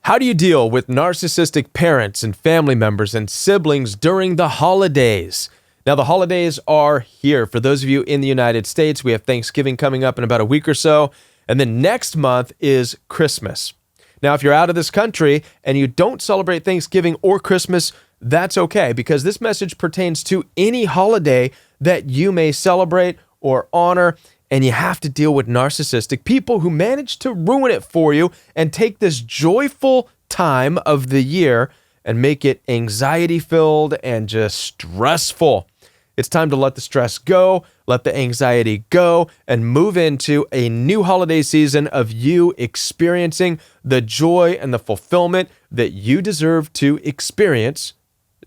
How do you deal with narcissistic parents and family members and siblings during the holidays? Now, the holidays are here. For those of you in the United States, we have Thanksgiving coming up in about a week or so, and then next month is Christmas. Now, if you're out of this country and you don't celebrate Thanksgiving or Christmas, that's okay, because this message pertains to any holiday that you may celebrate or honor, and you have to deal with narcissistic people who manage to ruin it for you and take this joyful time of the year and make it anxiety-filled and just stressful. It's time to let the stress go, let the anxiety go, and move into a new holiday season of you experiencing the joy and the fulfillment that you deserve to experience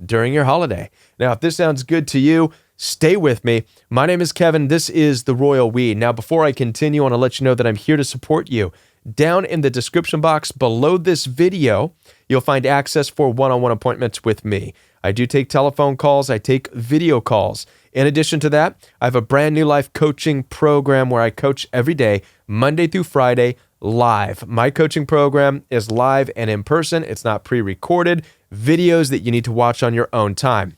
during your holiday. Now, if this sounds good to you, stay with me. My name is Kevin. This is The Royal We. Now, before I continue, I want to let you know that I'm here to support you. Down in the description box below this video, you'll find access for one-on-one appointments with me. I do take telephone calls. I take video calls. In addition to that, I have a brand new life coaching program where I coach every day, Monday through Friday, live. My coaching program is live and in person. It's not pre-recorded videos that you need to watch on your own time.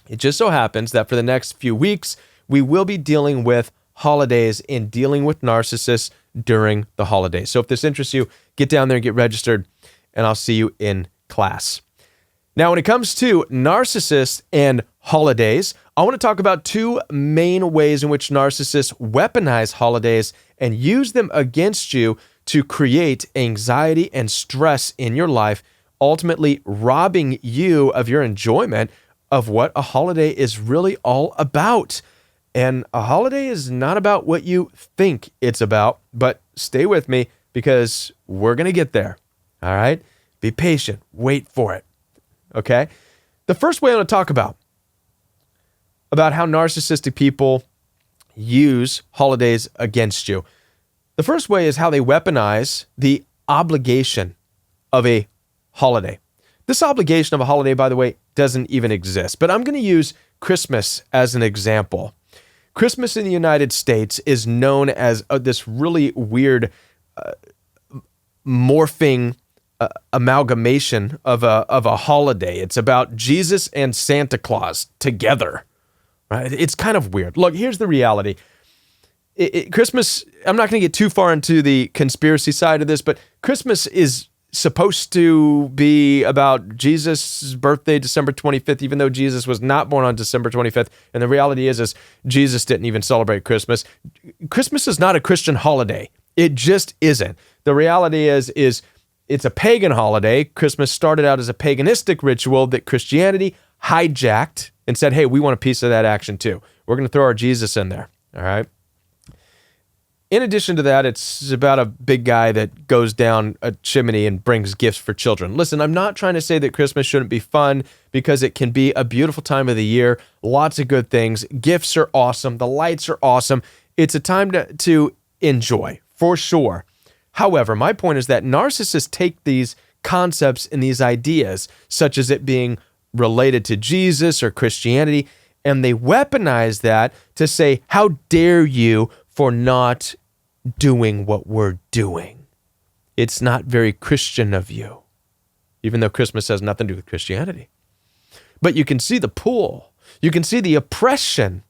It just so happens that for the next few weeks, we will be dealing with holidays and dealing with narcissists during the holidays. So if this interests you, get down there and get registered, and I'll see you in class. Now, when it comes to narcissists and holidays, I want to talk about two main ways in which narcissists weaponize holidays and use them against you to create anxiety and stress in your life, ultimately robbing you of your enjoyment of what a holiday is really all about. And a holiday is not about what you think it's about, but stay with me because we're going to get there. All right? Be patient. Wait for it. Okay? The first way I want to talk about how narcissistic people use holidays against you. The first way is how they weaponize the obligation of a holiday. This obligation of a holiday, by the way, doesn't even exist, but I'm going to use Christmas as an example. Christmas in the United States is known as this really weird morphing amalgamation of a holiday. It's about Jesus and Santa Claus together, right? It's kind of weird. Look, here's the reality. Christmas, I'm not going to get too far into the conspiracy side of this, but Christmas is supposed to be about Jesus' birthday, December 25th, even though Jesus was not born on December 25th. And the reality is Jesus didn't even celebrate Christmas. Christmas is not a Christian holiday. It just isn't. The reality is it's a pagan holiday. Christmas started out as a paganistic ritual that Christianity hijacked and said, hey, we want a piece of that action too. We're going to throw our Jesus in there. All right. In addition to that, it's about a big guy that goes down a chimney and brings gifts for children. Listen, I'm not trying to say that Christmas shouldn't be fun, because it can be a beautiful time of the year. Lots of good things. Gifts are awesome. The lights are awesome. It's a time to enjoy, for sure. However, my point is that narcissists take these concepts and these ideas, such as it being related to Jesus or Christianity, and they weaponize that to say, how dare you for not doing what we're doing. It's not very Christian of you, even though Christmas has nothing to do with Christianity. But you can see the pull. You can see the oppression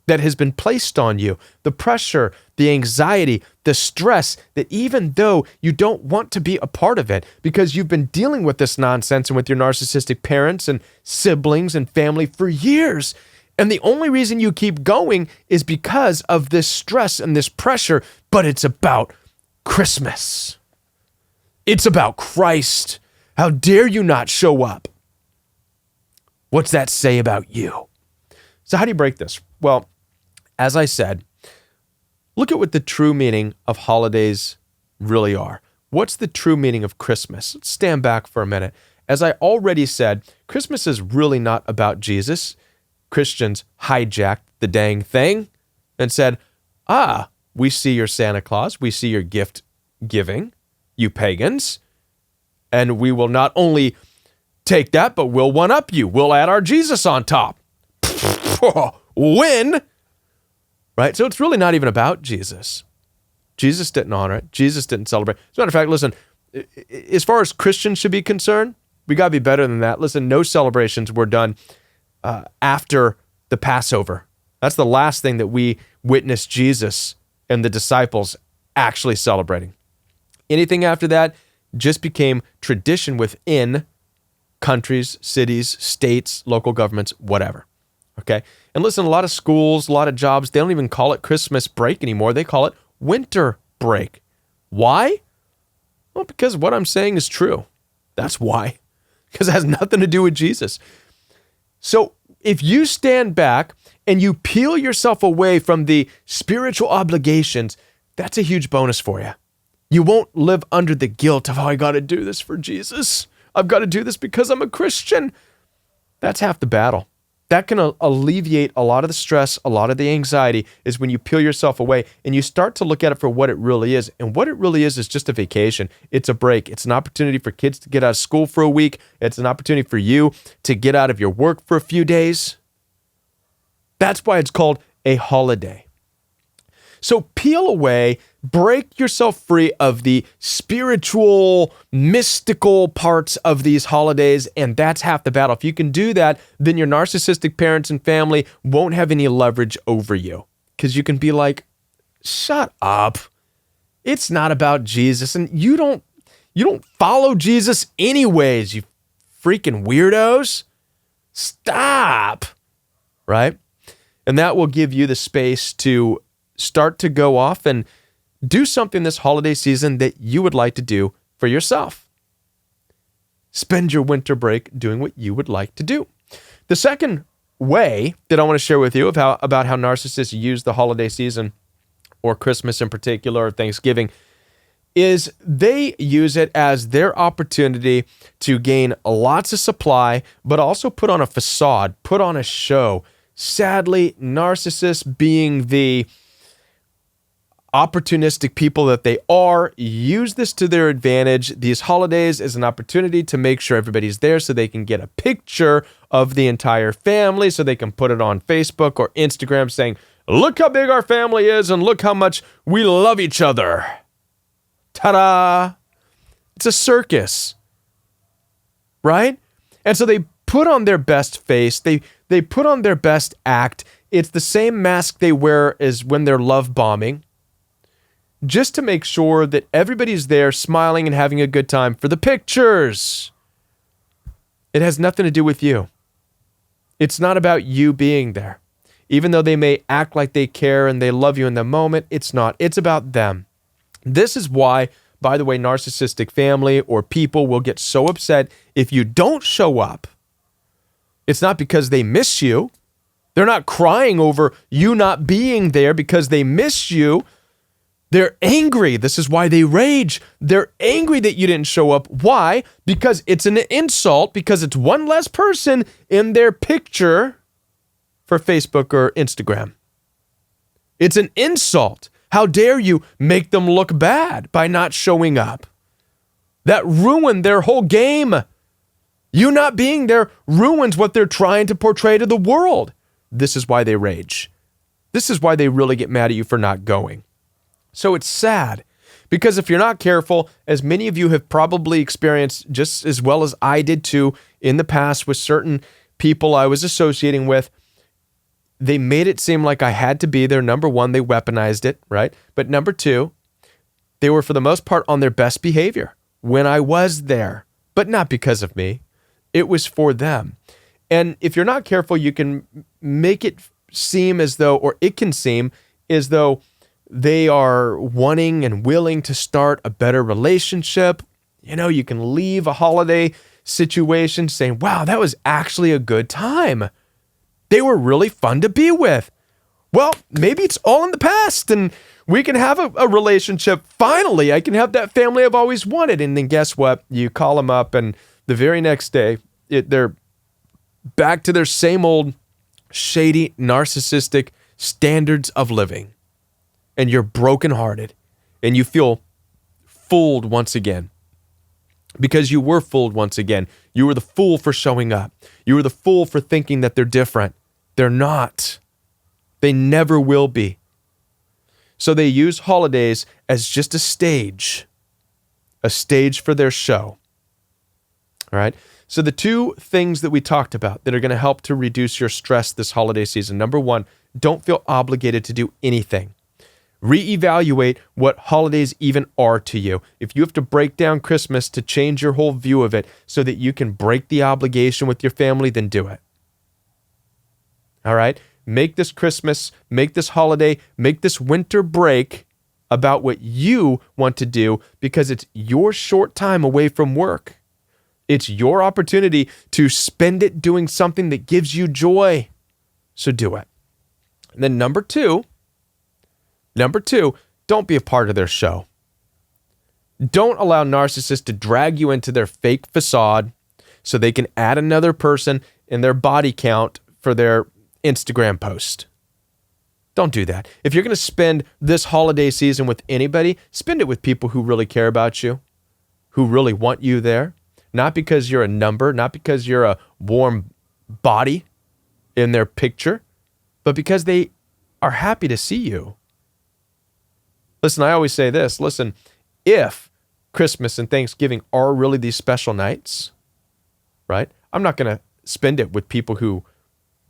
that has been placed on you, the pressure, the anxiety, the stress, that even though you don't want to be a part of it, because you've been dealing with this nonsense and with your narcissistic parents and siblings and family for years, and the only reason you keep going is because of this stress and this pressure, but it's about Christmas. It's about Christ. How dare you not show up? What's that say about you? So how do you break this? Well, as I said, look at what the true meaning of holidays really are. What's the true meaning of Christmas? Let's stand back for a minute. As I already said, Christmas is really not about Jesus. Christians hijacked the dang thing and said, we see your Santa Claus, we see your gift giving, you pagans, and we will not only take that, but we'll one-up you. We'll add our Jesus on top. Win! Right? So it's really not even about Jesus. Jesus didn't honor it. Jesus didn't celebrate. As a matter of fact, listen, as far as Christians should be concerned, we got to be better than that. Listen, no celebrations were done after the Passover. That's the last thing that we witnessed Jesus and the disciples actually celebrating. Anything after that just became tradition within countries, cities, states, local governments, whatever. Okay? And listen, a lot of schools, a lot of jobs, they don't even call it Christmas break anymore. They call it winter break. Why? Well, because what I'm saying is true. That's why. Because it has nothing to do with Jesus. So if you stand back and you peel yourself away from the spiritual obligations, that's a huge bonus for you. You won't live under the guilt of, oh, I got to do this for Jesus. I've got to do this because I'm a Christian. That's half the battle. That can alleviate a lot of the stress, a lot of the anxiety, is when you peel yourself away and you start to look at it for what it really is. And what it really is just a vacation. It's a break. It's an opportunity for kids to get out of school for a week. It's an opportunity for you to get out of your work for a few days. That's why it's called a holiday. So peel away, break yourself free of the spiritual, mystical parts of these holidays, and that's half the battle. If you can do that, then your narcissistic parents and family won't have any leverage over you, because you can be like, shut up. It's not about Jesus, and you don't follow Jesus anyways, you freaking weirdos. Stop. Right? And that will give you the space to start to go off and do something this holiday season that you would like to do for yourself. Spend your winter break doing what you would like to do. The second way that I want to share with you about how narcissists use the holiday season, or Christmas in particular, or Thanksgiving, is they use it as their opportunity to gain lots of supply, but also put on a facade, put on a show. Sadly, narcissists, being the opportunistic people that they are, use this to their advantage. These holidays is an opportunity to make sure everybody's there so they can get a picture of the entire family, so they can put it on Facebook or Instagram saying, look how big our family is and look how much we love each other. Ta-da! It's a circus, right? And so they put on their best face. They put on their best act. It's the same mask they wear as when they're love bombing, just to make sure that everybody's there smiling and having a good time for the pictures. It has nothing to do with you. It's not about you being there. Even though they may act like they care and they love you in the moment, it's not. It's about them. This is why, by the way, narcissistic family or people will get so upset if you don't show up. It's not because they miss you. They're not crying over you not being there because they miss you. They're angry. This is why they rage. They're angry that you didn't show up. Why? Because it's an insult, because it's one less person in their picture for Facebook or Instagram. It's an insult. How dare you make them look bad by not showing up? That ruined their whole game. You not being there ruins what they're trying to portray to the world. This is why they rage. This is why they really get mad at you for not going. So it's sad, because if you're not careful, as many of you have probably experienced just as well as I did too in the past with certain people I was associating with, they made it seem like I had to be there. Number one, they weaponized it, right? But number two, they were for the most part on their best behavior when I was there, but not because of me. It was for them. And if you're not careful, you can make it seem as though, or it can seem as though they are wanting and willing to start a better relationship. You know, you can leave a holiday situation saying, wow, that was actually a good time. They were really fun to be with. Well, maybe it's all in the past and we can have a relationship. Finally, I can have that family I've always wanted. And then guess what? You call them up and the very next day, they're back to their same old shady, narcissistic standards of living. And you're brokenhearted and you feel fooled once again, because you were fooled once again. You were the fool for showing up. You were the fool for thinking that they're different. They're not. They never will be. So they use holidays as just a stage a stage for their show. All right. So the two things that we talked about that are going to help to reduce your stress this holiday season. Number one, don't feel obligated to do anything. Reevaluate what holidays even are to you. If you have to break down Christmas to change your whole view of it so that you can break the obligation with your family, then do it. All right? Make this Christmas, make this holiday, make this winter break about what you want to do because it's your short time away from work. It's your opportunity to spend it doing something that gives you joy. So do it. And then number two, don't be a part of their show. Don't allow narcissists to drag you into their fake facade so they can add another person in their body count for their Instagram post. Don't do that. If you're going to spend this holiday season with anybody, spend it with people who really care about you, who really want you there. Not because you're a number, not because you're a warm body in their picture, but because they are happy to see you. Listen, I always say this. Listen, if Christmas and Thanksgiving are really these special nights, right? I'm not going to spend it with people who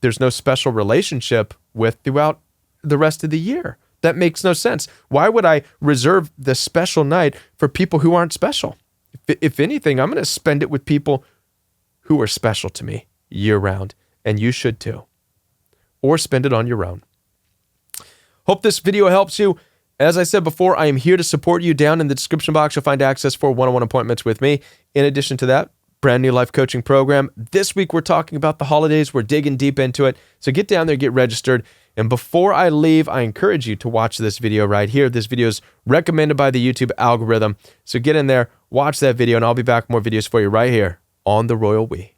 there's no special relationship with throughout the rest of the year. That makes no sense. Why would I reserve the special night for people who aren't special? If anything, I'm going to spend it with people who are special to me year round, and you should too. Or spend it on your own. Hope this video helps you. As I said before, I am here to support you. Down in the description box, you'll find access for one-on-one appointments with me. In addition to that, brand new life coaching program. This week, we're talking about the holidays. We're digging deep into it. So get down there, get registered. And before I leave, I encourage you to watch this video right here. This video is recommended by the YouTube algorithm. So get in there, watch that video, and I'll be back with more videos for you right here on The Royal We.